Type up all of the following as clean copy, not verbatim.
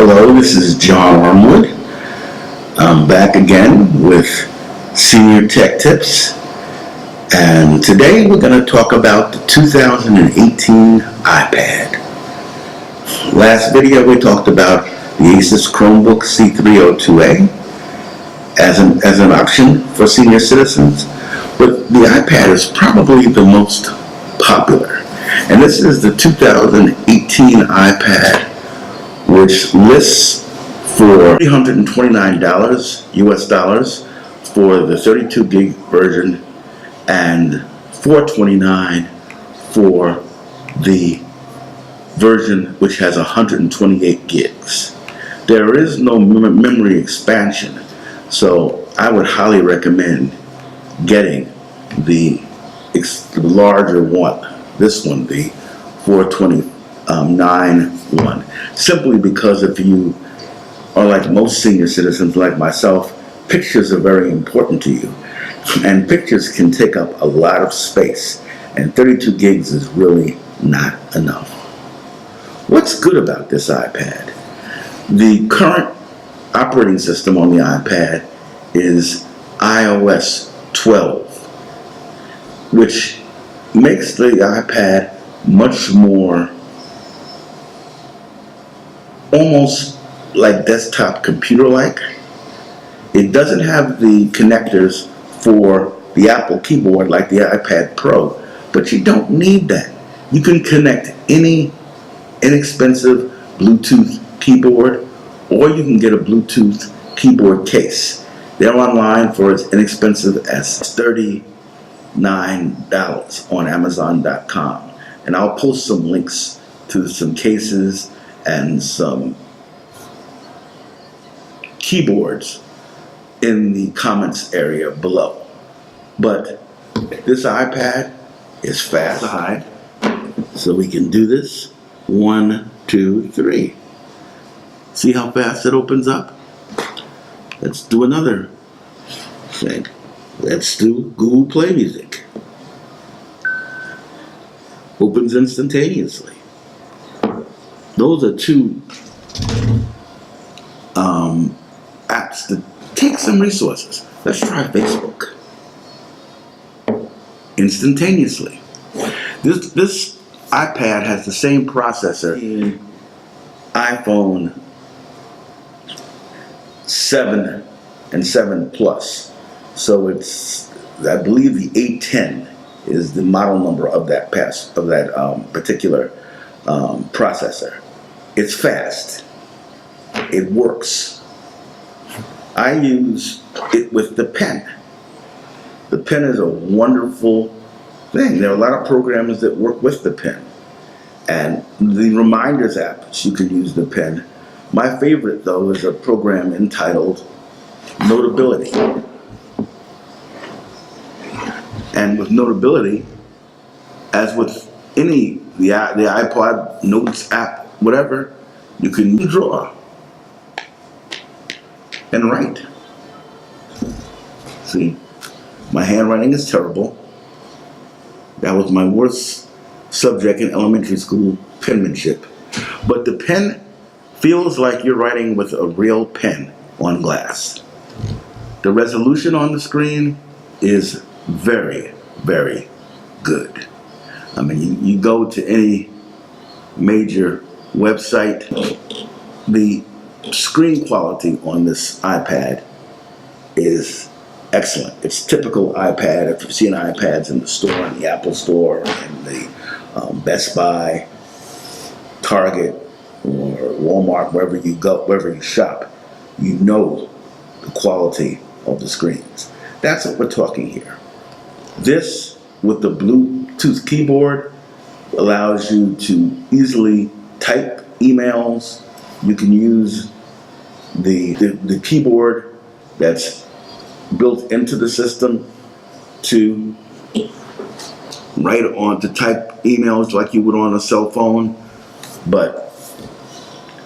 Hello, this is John Armwood. I'm back again with Senior Tech Tips, and today we're going to talk about the 2018 iPad. Last video we talked about the Asus Chromebook C302A as an option for senior citizens, but the iPad is probably the most popular. And this is the 2018 iPad, which lists for $329 US dollars for the 32 gig version and $429 for the version which has 128 gigs. There is no memory expansion, so I would highly recommend getting the larger one, this one, the 429 one, simply because if you are like most senior citizens like myself, pictures are very important to you, and pictures can take up a lot of space, and 32 gigs is really not enough. What's good about this iPad? The current operating system on the iPad is iOS 12, which makes the iPad much more almost like desktop computer-like. It doesn't have the connectors for the Apple keyboard like the iPad Pro, but you don't need that. You can connect any inexpensive Bluetooth keyboard, or you can get a Bluetooth keyboard case. They're online for as inexpensive as $39 on Amazon.com. And I'll post some links to some cases and some keyboards in the comments area below. But this iPad is fast, so we can do this. 1, 2, 3. See how fast it opens up? Let's do another thing. Let's do Google Play Music. Opens instantaneously. Those are two apps that take some resources. Let's try Facebook. Instantaneously. This iPad has the same processor in iPhone 7 and 7 Plus. So it's, I believe the 810 is the model number of that particular processor. It's fast. It works. I use it with the pen. The pen is a wonderful thing. There are a lot of programs that work with the pen. And the reminders apps, you can use the pen. My favorite, though, is a program entitled Notability. And with Notability, as with the iPod Notes app, whatever, you can draw and write. See, my handwriting is terrible. That was my worst subject in elementary school, penmanship. But the pen feels like you're writing with a real pen on glass. The resolution on the screen is very, very good. I mean, you go to any major website, the screen quality on this iPad is excellent. It's typical iPad. If you've seen iPads in the store, in the Apple Store, in the Best Buy, Target, or Walmart, wherever you go, wherever you shop, you know the quality of the screens. That's what we're talking here. This, with the Bluetooth keyboard, allows you to easily type emails. You can use the keyboard that's built into the system to to type emails like you would on a cell phone, but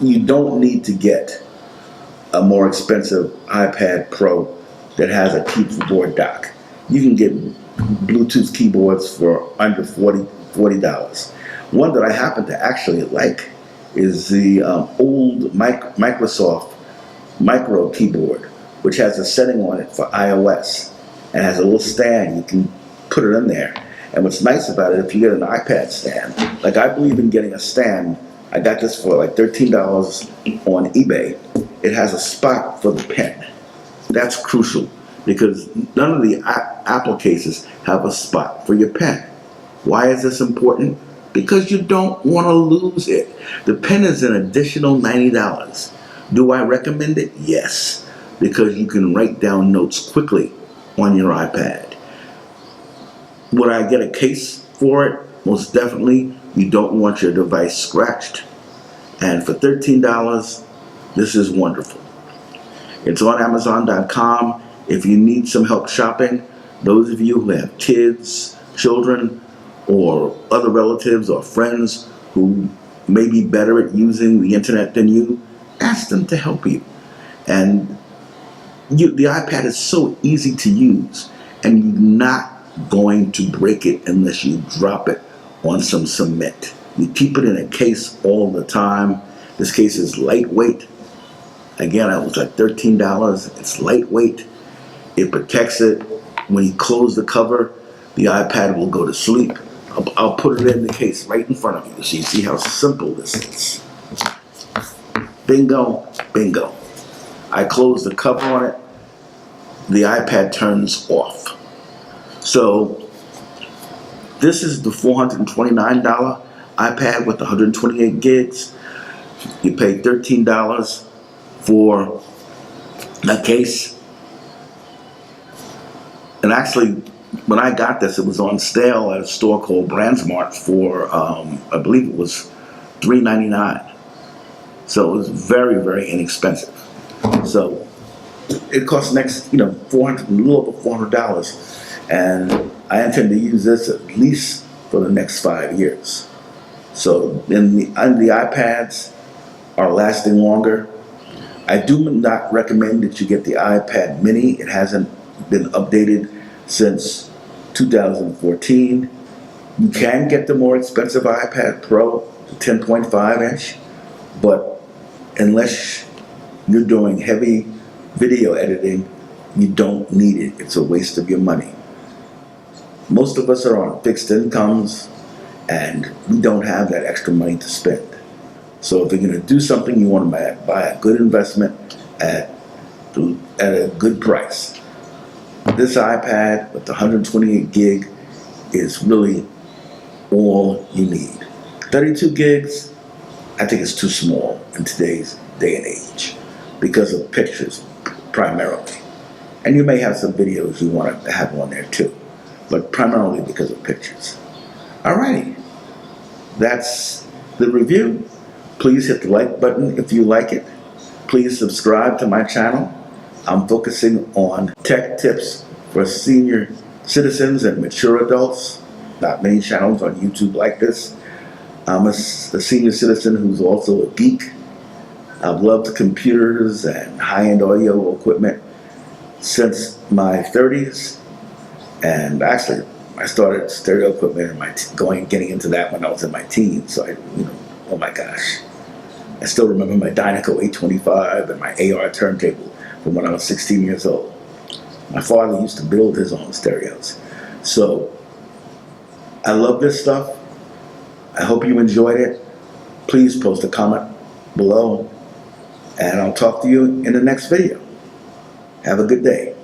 you don't need to get a more expensive iPad Pro that has a keyboard dock. You can get Bluetooth keyboards for under $40. One that I happen to actually like is the old the Microsoft Micro keyboard, which has a setting on it for iOS and has a little stand. You can put it in there. And what's nice about it, if you get an iPad stand, like I believe in getting a stand. I got this for like $13 on eBay. It has a spot for the pen. That's crucial because none of the Apple cases have a spot for your pen. Why is this important? Because you don't want to lose it. The pen is an additional $90. Do I recommend it? Yes, because you can write down notes quickly on your iPad. Would I get a case for it? Most definitely. You don't want your device scratched. And for $13, this is wonderful. It's on Amazon.com. If you need some help shopping, those of you who have kids, children, or other relatives or friends who may be better at using the internet than you, ask them to help you. And the iPad is so easy to use, and you're not going to break it unless you drop it on some cement. You keep it in a case all the time. This case is lightweight. Again, it was like $13. It's lightweight. It protects it. When you close the cover, the iPad will go to sleep. I'll put it in the case right in front of you so you see how simple this is. Bingo, bingo. I close the cover on it. The iPad turns off. So this is the $429 iPad with 128 gigs. You pay $13 for a case. And actually, when I got this, it was on sale at a store called Brandsmart for, I believe it was $3.99. So it was very, very inexpensive. So it costs a little over $400. And I intend to use this at least for the next 5 years. So the iPads are lasting longer. I do not recommend that you get the iPad mini. It hasn't been updated since 2014. You can get the more expensive iPad Pro, the 10.5 inch, but unless you're doing heavy video editing, you don't need it. It's a waste of your money. Most of us are on fixed incomes and we don't have that extra money to spend. So if you're going to do something, you want to buy a good investment at a good price. This iPad with the 128 gig is really all you need. 32 gigs, I think it's too small in today's day and age because of pictures primarily. And you may have some videos you want to have on there too, but primarily because of pictures. Alrighty, that's the review. Please hit the like button if you like it. Please subscribe to my channel. I'm focusing on tech tips for senior citizens and mature adults. Not many channels on YouTube like this. I'm a senior citizen who's also a geek. I've loved computers and high-end audio equipment since my 30s. And actually, I started stereo equipment getting into that when I was in my teens. So oh my gosh. I still remember my Dynaco 825 and my AR turntable from when I was 16 years old. My father used to build his own stereos. So I love this stuff. I hope you enjoyed it. Please post a comment below and I'll talk to you in the next video. Have a good day.